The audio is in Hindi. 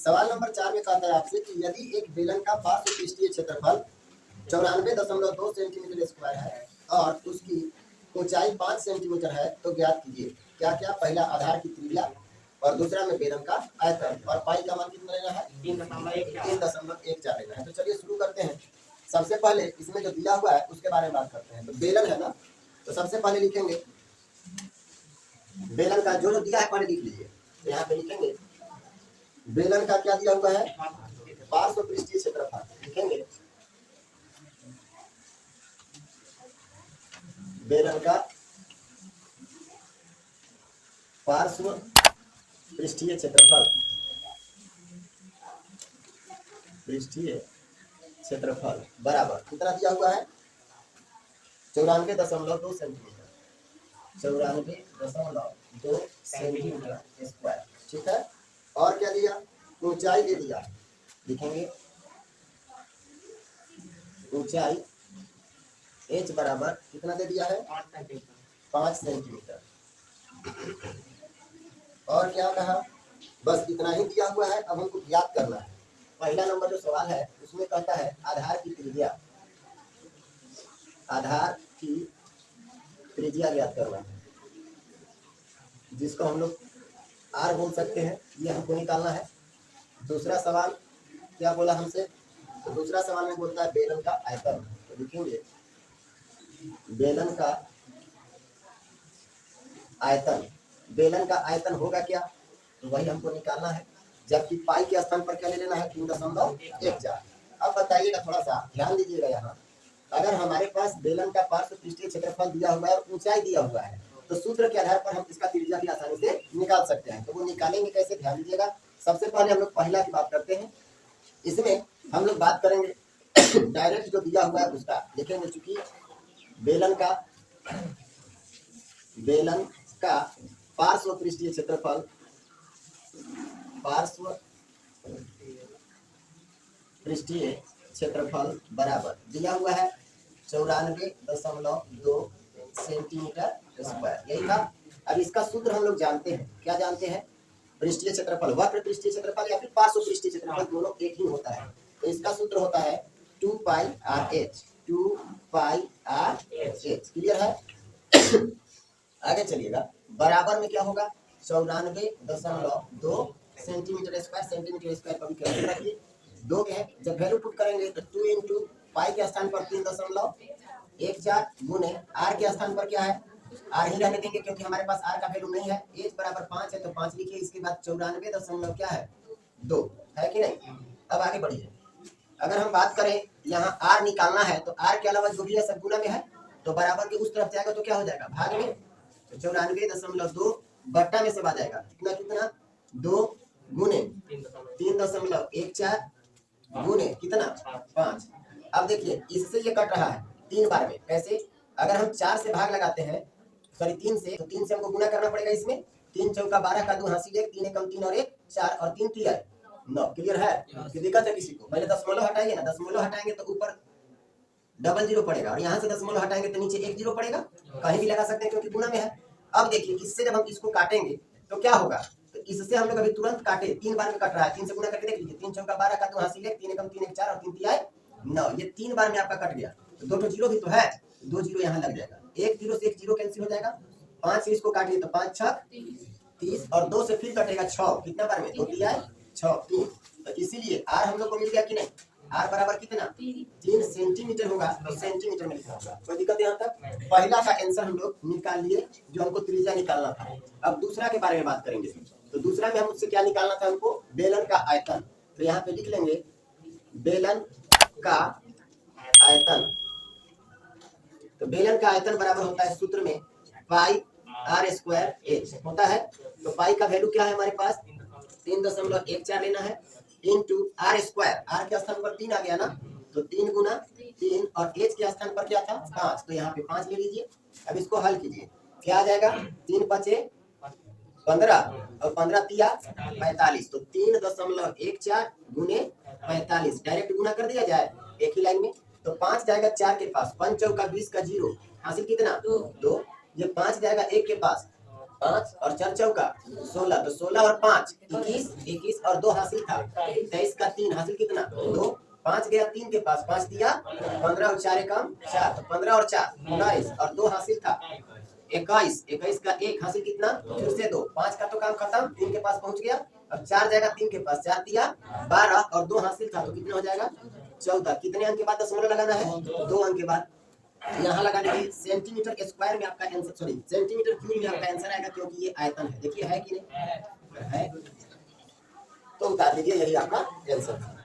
सवाल नंबर 4 में कहता है आपसे कि यदि एक बेलन का पार्श्व पृष्ठीय क्षेत्रफल 94.2 सेंटीमीटर स्क्वायर है और उसकी ऊंचाई 5 सेंटीमीटर है तो ज्ञात कीजिए। क्या क्या? पहला आधार की त्रिज्या और दूसरा में बेलन का आयतन और पाई का मान कितना लेना है? 3.14 लेना है। तो चलिए शुरू करते हैं। सबसे पहले इसमें जो दिया हुआ है उसके बारे में बात करते हैं। तो बेलन है ना, तो सबसे पहले लिखेंगे बेलन का जो दिया है पहले लिख लीजिए। तो यहाँ पे लिखेंगे बेलन का क्या दिया हुआ है? पार्श्व पृष्ठीय क्षेत्रफल लिखेंगे। बेलन का पार्श्व पृष्ठीय क्षेत्रफल बराबर कितना दिया हुआ है? 94.2 सेंटीमीटर 94.2 सेंटीमीटर स्क्वायर। ठीक है। और क्या दिया? ऊंचाई दे दिया, लिखेंगे ऊंचाई h बराबर कितना दे दिया है? 5 सेंटीमीटर। और क्या कहा? बस इतना ही दिया हुआ है। अब हमको ज्ञात करना है। पहला नंबर जो सवाल है उसमें कहता है आधार की त्रिज्या ज्ञात करना है, जिसको हम लोग r बोल सकते हैं। ये हमको निकालना है। दूसरा सवाल क्या बोला हमसे? तो दूसरा सवाल में बोलता है बेलन का आयतन। तो लिखेंगे बेलन का आयतन। बेलन का आयतन होगा क्या? तो वही हमको निकालना है। जबकि पाई के स्थान पर क्या ले लेना है? 3.14। अब बताइएगा, थोड़ा सा ध्यान दीजिएगा। यहाँ अगर हमारे पास बेलन का पार्श्व पृष्ठीय क्षेत्रफल दिया हुआ है और ऊंचाई दिया हुआ है तो सूत्र के आधार पर हम इसका त्रिज्या भी आसानी से निकाल सकते हैं। तो वो निकालेंगे कैसे? ध्यान दीजिएगा। सबसे पहले हम लोग पहला की बात करते हैं। इसमें हम लोग बात करेंगे डायरेक्ट जो दिया हुआ है उसका लिखेंगे। चूंकि बेलन का पार्श्व पृष्ठीय क्षेत्रफल बराबर दिया हुआ है 94.2 सेंटीमीटर स्क्वायर। यही था। अब इसका सूत्र हम लोग जानते हैं। क्या जानते हैं? पृष्ठीय क्षेत्रफल, वक्र पृष्ठीय क्षेत्रफल या फिर पार्श्व पृष्ठीय क्षेत्रफल दोनों एक ही होता है। तो इसका सूत्र होता है 2πRh। क्लियर है? आगे चलिएगा। बराबर में क्या होगा? 94.2 सेंटीमीटर स्क्वायर। सेंटीमीटर स्क्वायर पर भी कैसे रखिए? 2 है। जब वैल्यू पुट करेंगे तो 2 इंटू पाई के स्थान पर 3.14 गुने आर के स्थान पर क्या है? आर ही रहने देंगे क्योंकि हमारे पास आर का वैल्यू नहीं है। एच बराबर 5 है तो 5 लिखिए। इसके बाद 94.2 है कि नहीं? अब आगे बढ़िए। अगर हम बात करें यहाँ आर निकालना है तो आर के अलावा जो भी है सब गुना में है, तो बराबर के उस तरफ जाएगा तो क्या हो जाएगा? भाग में। 94.2 बट्टा में से आ जाएगा कितना 2 गुने 3.14 गुने कितना 5। अब देखिए इससे ये कट रहा है 3 बार में। कैसे? अगर हम 4 से भाग लगाते हैं, सॉरी 3 से, तो 3 से हमको गुना करना पड़ेगा। इसमें 3 चौका 12 का 2 हासिल 1, 3 एकम 3 और 1 4 और 3 3 9। क्लियर है? कि दिक्कत है किसी को? पहले दशमलव हटाएंगे ना, दशमलव हटाएंगे तो ऊपर डबल जीरो पड़ेगा और यहाँ से दशमलव हटाएंगे तो नीचे 1 जीरो पड़ेगा। कहीं भी लगा सकते हैं क्योंकि गुना में है। अब देखिए इससे जब हम इसको काटेंगे तो क्या होगा? तो इससे हम लोग अभी तुरंत काटे 3 बार में कट रहा है। 3 से गुना करके देख लीजिए। 3 चौका 12 का 2 हासिल 1, 3 एकम 3 1 4 और 3 3 9। ये 3 बार में आपका कट गया। तो 2 जीरो भी तो है, 2 जीरो यहाँ लग जाएगा। 1 जीरो से 1 जीरो कैंसिल हो जाएगा। 5 से इसको काटिए तो 5 6 30 और 2 से फिर कटेगा 6। कितना बार में? 2 3 6 3। तो इसीलिए आर हम लोग को मिल गया कि नहीं? आर बराबर कितना? 3 सेंटीमीटर होगा। तो सेंटीमीटर में लिखना होगा। कोई दिक्कत यहाँ तक? पहला का आंसर हम लोग निकाल लिए, जो हमको त्रिज्या निकालना था। अब दूसरा के बारे में बात करेंगे। तो दूसरा में हम उससे क्या निकालना था? हमको बेलन का आयतन। तो यहाँ पे लिख लेंगे बेलन का आयतन। तो बेलन का आयतन बराबर होता है सूत्र में पाई आर स्क्वायर एच होता है। तो पाई का वैल्यू क्या है हमारे पास? 3.14 लेना है इंटू आर स्क्वायर। आर के स्थान पर 3 आ गया ना, तो 3 गुना 3 और एच के स्थान पर क्या था? 5। तो यहाँ पे 5 ले लीजिए। अब इसको हल कीजिए। क्या आ जाएगा? 3 5 15 और 15 3 45। तो 3.14 गुने 45 डायरेक्ट गुना कर दिया जाए एक ही लाइन में। तो 5 जाएगा 4 के पास, 5 चौका 20 का 0 हासिल कितना 2। ये 5 जाएगा 1 के पास 5 और 4 चौका 16, तो 16 और 5 21, 21 और 2 हासिल था 23 का 3 हासिल कितना 2, 5 गया 3 के पास 5 दिया 15 और 4 एकम 4, तो 15 और 4 19 और 2 हासिल था 21, 21 का 1 हासिल कितना फिर से 2, 5 का तो काम खत्म 3 के पास पहुंच गया, अब 4 जाएगा 3 के पास 4 दिया 12 और 2 हासिल था तो कितना हो जाएगा 14। कितने अंक के बाद दशमलव लगाना है 2 अंक के बाद यहाँ लगा दीजिए। सेंटीमीटर स्क्वायर में आपका आंसर, सॉरी सेंटीमीटर क्यूब में आपका आंसर आएगा क्योंकि ये आयतन है। देखिए है कि नहीं है, तो उतार दीजिए, यही आपका आंसर था।